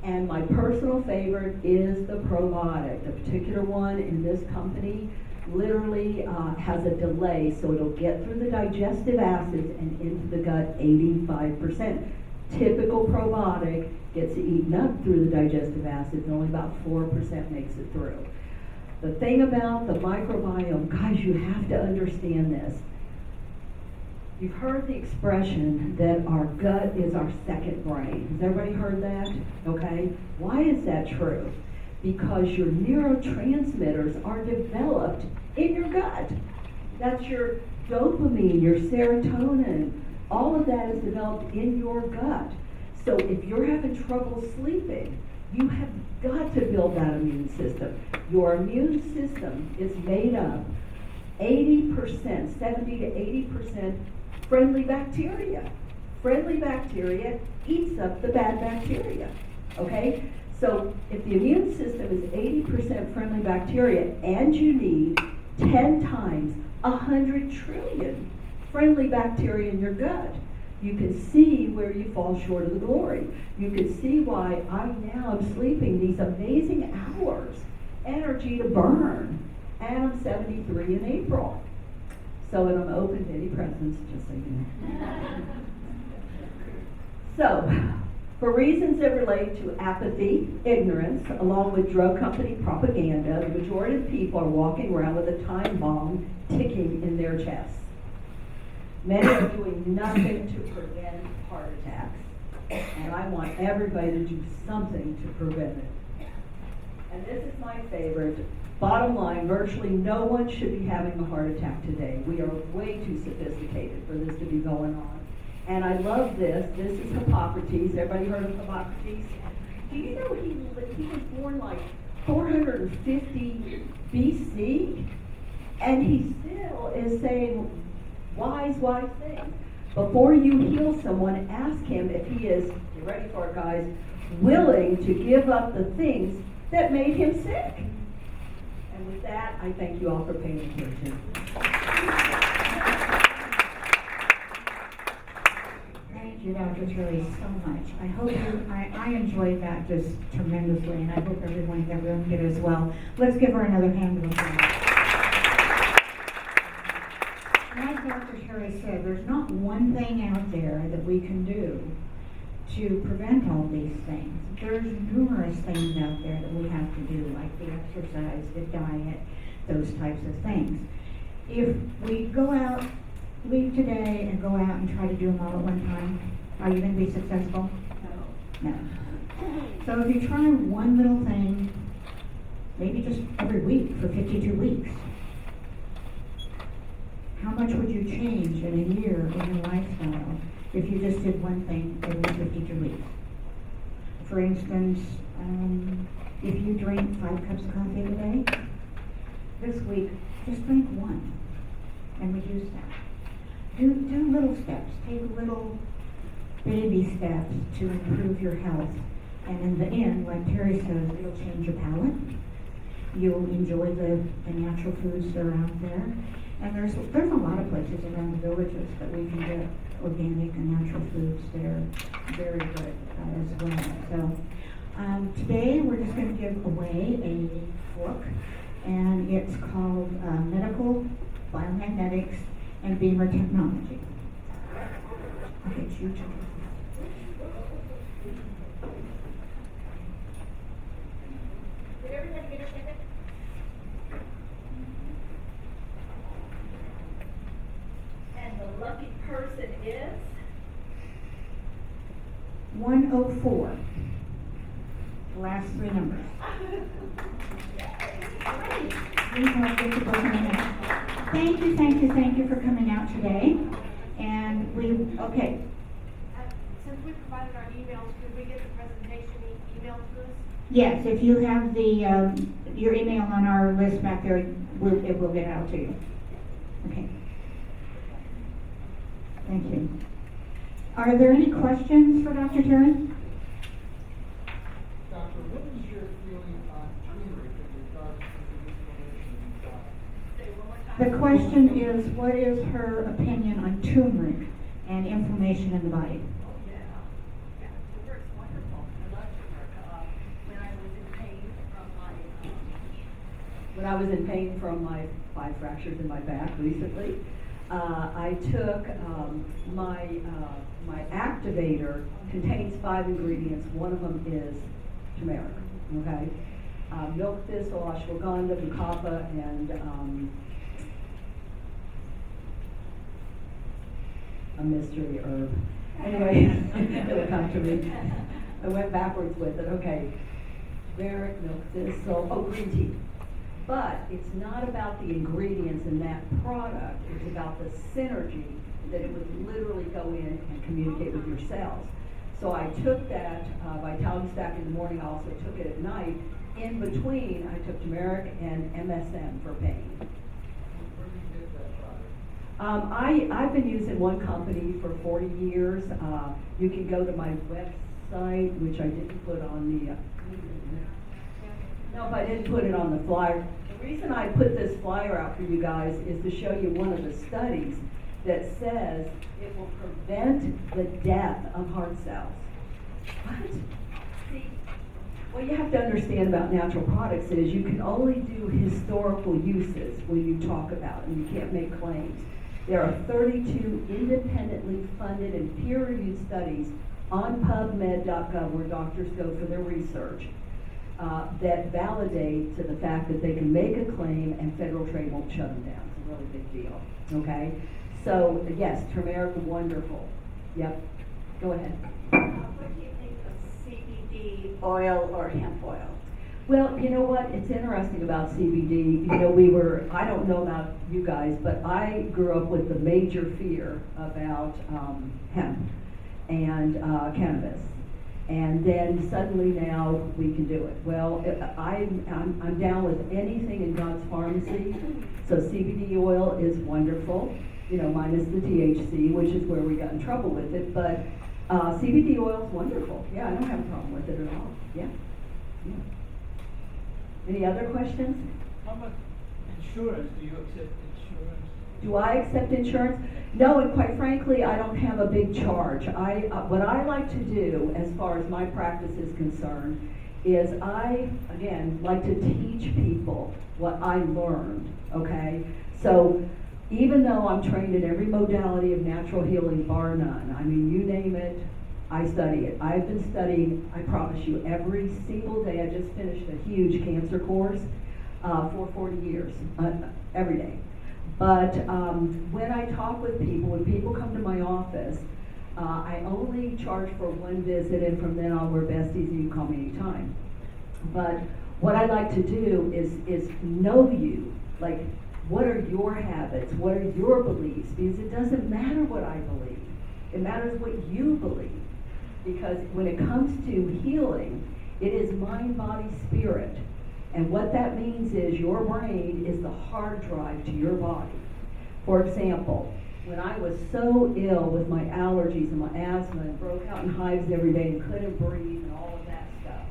And my personal favorite is the probiotic. The particular one in this company literally has a delay, so it'll get through the digestive acids and into the gut 85%. Typical probiotic gets eaten up through the digestive acids, and only about 4% makes it through. The thing about the microbiome, guys, you have to understand this. You've heard the expression that our gut is our second brain. Has everybody heard that? Okay. Why is that true? Because your neurotransmitters are developed in your gut. That's your dopamine, your serotonin. All of that is developed in your gut. So if you're having trouble sleeping, you have got to build that immune system. Your immune system is made up 80%, 70 to 80% friendly bacteria. Friendly bacteria eats up the bad bacteria, okay? So if the immune system is 80% friendly bacteria and you need 10 times 100 trillion friendly bacteria in your gut, you can see where you fall short of the glory. You can see why I now am sleeping these amazing hours, energy to burn, and I'm 73 in April. So, and I'm open to any presents, just so you know. So, for reasons that relate to apathy, ignorance, along with drug company propaganda, the majority of people are walking around with a time bomb ticking in their chests. Many are doing nothing to prevent heart attacks, and I want everybody to do something to prevent it. And this is my favorite. Bottom line, virtually no one should be having a heart attack today. We are way too sophisticated for this to be going on. And I love this. This is Hippocrates. Everybody heard of Hippocrates? Do you know he was born like 450 BC? And he still is saying wise things. Before you heal someone, ask him if he is, you ready for it, guys, willing to give up the things that made him sick. And with that, I thank you all for paying attention. Thank you, Dr. Teri, so much. I hope I enjoyed that just tremendously, and I hope everyone in the room did as well. Let's give her another hand of applause. Like Dr. Teri said, there's not one thing out there that we can do to prevent all these things. There's numerous things out there that we have to do, like the exercise, the diet, those types of things. If we leave today and go out and try to do them all at one time, are you going to be successful? No. So if you try one little thing, maybe just every week for 52 weeks, how much would you change in a year in your lifestyle if you just did one thing every 52 weeks? For instance, if you drink 5 cups of coffee a day, this week, just drink one and reduce that. Do little steps. Take little baby steps to improve your health. And in the end, like Teri says, it'll change your palate. You'll enjoy the natural foods that are out there. And there's a lot of places around the villages that we can get organic and natural foods. They're very good as well. So Today we're just going to give away a book, and it's called Medical Biomagnetics and Beamer Technology. Okay, it's your turn. Did everybody get a ticket? And the lucky person is? 104. The last three numbers. Please help get the book in the mail. Thank you for coming out today. And okay. Since we provided our emails, could we get the presentation emailed to us? Yes, if you have your email on our list back there, it will get out to you. Okay. Thank you. Are there any questions for Dr. Teri? Doctor, what is your feeling on turmeric in regards to the inflammation in the body? Say it one more time. The question is, what is her opinion on turmeric and inflammation in the body? Oh, yeah. Yeah, turmeric's wonderful. I love turmeric. When I was in pain from When I was in pain from my 5 fractures in my back recently, I took my activator contains 5 ingredients. One of them is turmeric. Okay, milk thistle, ashwagandha, bukapa, and a mystery herb. Anyway, it'll come to me. I went backwards with it. Okay, turmeric, milk thistle, green tea. But it's not about the ingredients in that product, it's about the synergy that it would literally go in and communicate with your cells. So I took that Vitality Stack in the morning, I also took it at night. In between, I took turmeric and MSM for pain. Where do you get that product? I've been using one company for 40 years. You can go to my website, which I didn't put on the no, I didn't put it on the flyer. The reason I put this flyer out for you guys is to show you one of the studies that says it will prevent the death of heart cells. What? See, what you have to understand about natural products is you can only do historical uses when you talk about it, and you can't make claims. There are 32 independently funded and peer-reviewed studies on PubMed.gov where doctors go for their research. That validate to the fact that they can make a claim and federal trade won't shut them down. It's a really big deal, okay? So, yes, turmeric, wonderful. Yep, go ahead. What do you think of CBD oil or hemp oil? Well, you know what, it's interesting about CBD, I don't know about you guys, but I grew up with the major fear about hemp and cannabis. And then suddenly now we can do it. Well, I'm down with anything in God's pharmacy. So CBD oil is wonderful, minus the THC, which is where we got in trouble with it. But CBD oil is wonderful. Yeah, I don't have a problem with it at all. Yeah. Any other questions? How much insurance do you accept insurance? Do I accept insurance? No, and quite frankly, I don't have a big charge. What I like to do, as far as my practice is concerned, is I, again, like to teach people what I learned, okay? So, even though I'm trained in every modality of natural healing, bar none, I mean, you name it, I study it. I've been studying, I promise you, every single day. I just finished a huge cancer course for 40 years, every day. But when I talk with people, when people come to my office, I only charge for one visit, and from then on we're besties and you can call me anytime. But what I like to do is know you. Like, what are your habits? What are your beliefs? Because it doesn't matter what I believe. It matters what you believe. Because when it comes to healing, it is mind, body, spirit. And what that means is your brain is the hard drive to your body. For example, when I was so ill with my allergies and my asthma and broke out in hives every day and couldn't breathe and all of that stuff,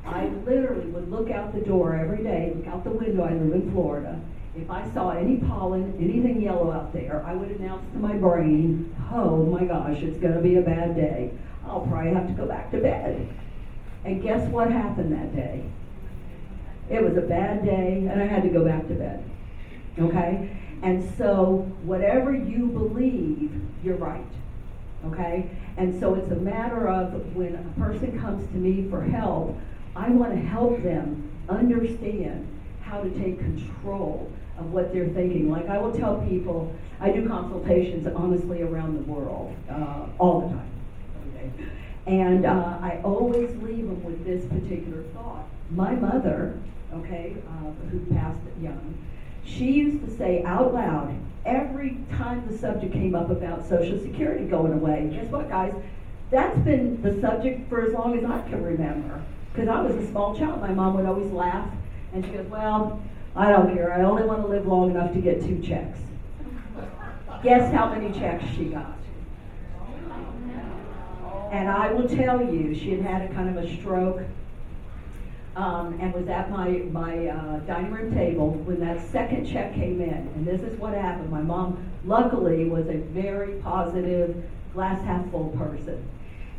I literally would look out the door every day, look out the window, I live in Florida. If I saw any pollen, anything yellow out there, I would announce to my brain, oh my gosh, it's going to be a bad day. I'll probably have to go back to bed. And guess what happened that day? It was a bad day, and I had to go back to bed. Okay? And so, whatever you believe, you're right. Okay? And so it's a matter of when a person comes to me for help, I want to help them understand how to take control of what they're thinking. Like I will tell people, I do consultations honestly around the world, all the time, every day. And I always leave them with this particular thought. My mother, okay, who passed young, she used to say out loud, every time the subject came up about Social Security going away, guess what, guys? That's been the subject for as long as I can remember. Because I was a small child, my mom would always laugh, and she goes, well, I don't care, I only want to live long enough to get 2 checks. Guess how many checks she got? And I will tell you, she had had a kind of a stroke, and was at my dining room table when that second check came in. And this is what happened. My mom, luckily, was a very positive, glass half full person.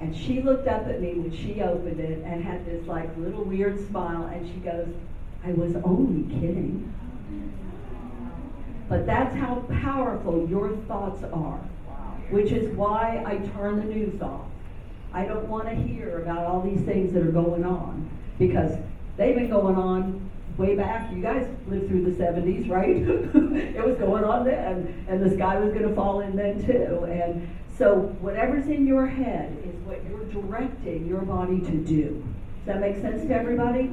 And she looked up at me when she opened it and had this like little weird smile, and she goes, I was only kidding. But that's how powerful your thoughts are, which is why I turn the news off. I don't want to hear about all these things that are going on, because they've been going on way back. You guys lived through the 70s, right? It was going on then, and the sky was going to fall in then too. And so whatever's in your head is what you're directing your body to do. Does that make sense to everybody?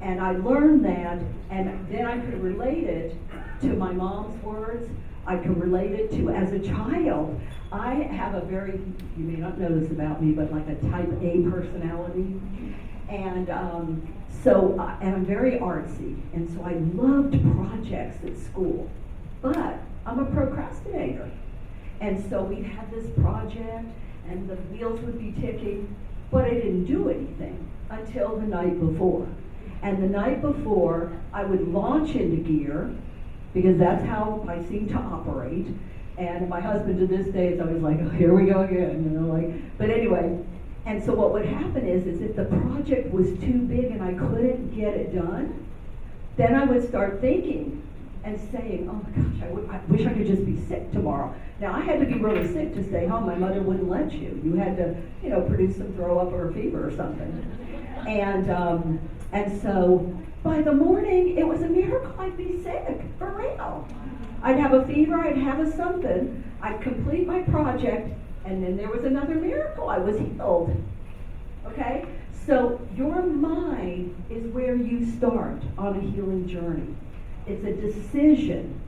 And I learned that, and then I could relate it to my mom's words. I could relate it to, as a child, I have a very, you may not know this about me, but like a type A personality. And and I'm very artsy, and so I loved projects at school. But I'm a procrastinator. And so we'd have this project, and the wheels would be ticking, but I didn't do anything until the night before. And the night before, I would launch into gear, because that's how I seem to operate. And my husband to this day is always like, oh, here we go again, you know, like, but anyway. And so what would happen is if the project was too big and I couldn't get it done, then I would start thinking and saying, oh my gosh, I wish I could just be sick tomorrow. Now I had to be really sick to stay home. My mother wouldn't let you. You had to, you know, produce some throw up or a fever or something. And so by the morning, it was a miracle I'd be sick, for real. I'd have a fever, I'd have a something, I'd complete my project, and then there was another miracle, I was healed. Okay? So your mind is where you start on a healing journey. It's a decision,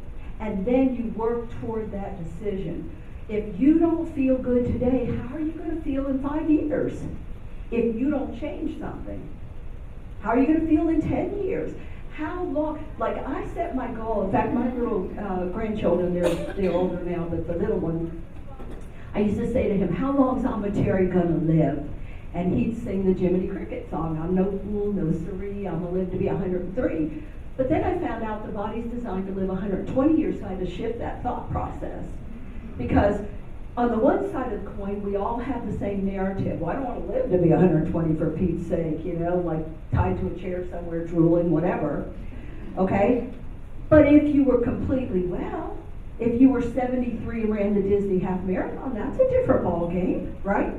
and then you work toward that decision. If you don't feel good today, how are you going to feel in 5 years? If you don't change something. How are you going to feel in 10 years? How long? Like I set my goal. In fact, my little grandchildren, they're older now, but the little one, I used to say to him, how long's Dr. Teri going to live? And he'd sing the Jiminy Cricket song, I'm no fool, no siree, I'm going to live to be 103. But then I found out the body's designed to live 120 years, so I had to shift that thought process. Because on the one side of the coin, we all have the same narrative. Well, I don't want to live to be 120 for Pete's sake, you know, like tied to a chair somewhere, drooling, whatever. Okay? But if you were completely well, if you were 73 and ran the Disney half marathon, that's a different ball game, right?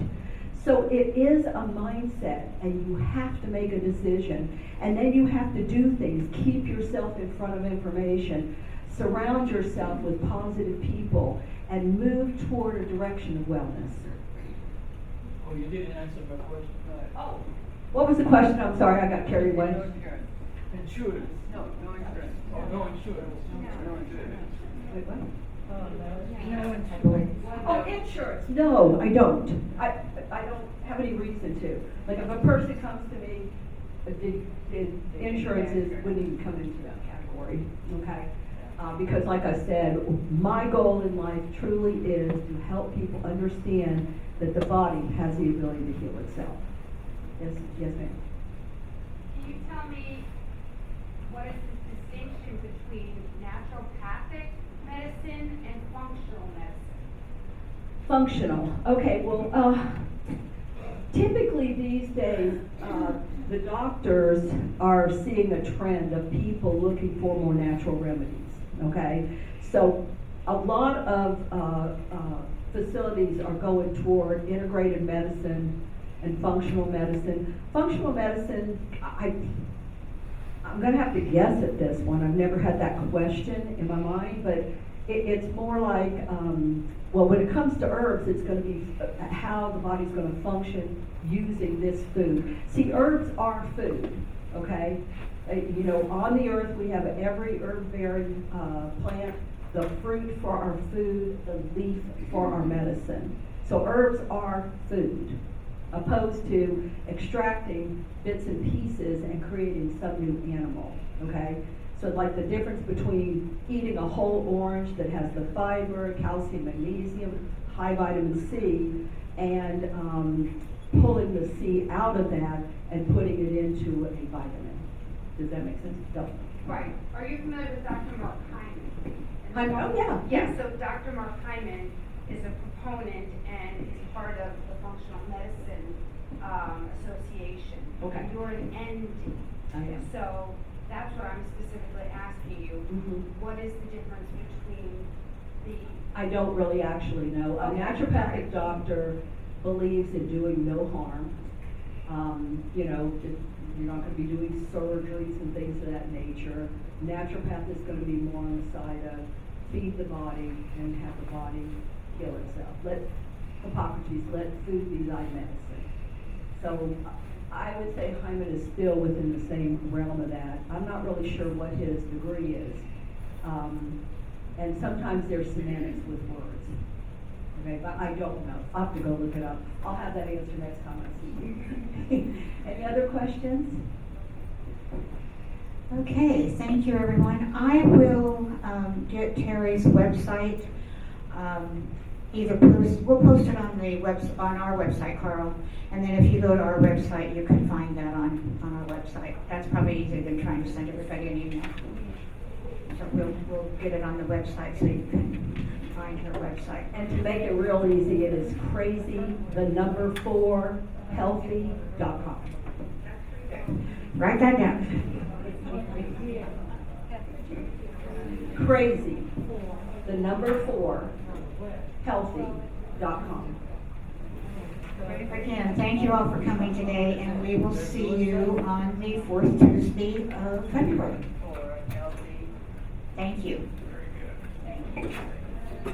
So it is a mindset, and you have to make a decision. And then you have to do things. Keep yourself in front of information. Surround yourself with positive people, and move toward a direction of wellness. Oh, you didn't answer my question. Oh, what was the question? I'm sorry, I got carried away. Insurance. No insurance. Oh, no insurance. No insurance. Wait, what? No insurance. Oh, insurance. No, I don't. I don't have any reason to. Like if a person comes to me, the insurance wouldn't even come into that category. Okay. Because like I said, my goal in life truly is to help people understand that the body has the ability to heal itself. Yes, ma'am. Can you tell me what is the distinction between naturopathic medicine and functional medicine? Functional. Okay, well, Typically these days, the doctors are seeing a trend of people looking for more natural remedies, okay? So a lot of facilities are going toward integrated medicine and functional medicine. Functional medicine, I'm gonna have to guess at this one. I've never had that question in my mind, but it's more like, well, when it comes to herbs, it's gonna be how the body's gonna function using this food. See, herbs are food, okay? You know, on the earth, we have every herb-bearing plant, the fruit for our food, the leaf for our medicine. So herbs are food, opposed to extracting bits and pieces and creating some new animal, okay? So like the difference between eating a whole orange that has the fiber, calcium, magnesium, high vitamin C, and pulling the C out of that and putting it into a vitamin. Does that make sense? No. Right. Are you familiar with Dr. Mark Hyman? Oh, yeah. Yes, so Dr. Mark Hyman is a proponent and is part of the Functional Medicine Association. Okay. You're an ND. I am. So that's what I'm specifically asking you. Mhm. What is the difference between the, I don't really actually know. A Okay. naturopathic doctor believes in doing no harm. You know, you're not gonna be doing surgeries and things of that nature. Naturopath is gonna be more on the side of feed the body and have the body heal itself. Let Hippocrates, let food be thy medicine. So I would say Hyman is still within the same realm of that. I'm not really sure what his degree is. And sometimes there's semantics with words. Okay, but I don't know. I'll have to go look it up. I'll have that answer next time I see you. Any other questions? Okay, thank you, everyone. I will get Terry's website, we'll post it on our website, Carl, and then if you go to our website, you can find that on our website. That's probably easier than trying to send everybody an email. So we'll get it on the website so you can find her website. And to make it real easy, it is crazy4healthy.com. Write that down. Crazy4healthy.com. Again, thank you all for coming today, and we will see you on the 4th Tuesday of February. Thank you. Very good. Thank you.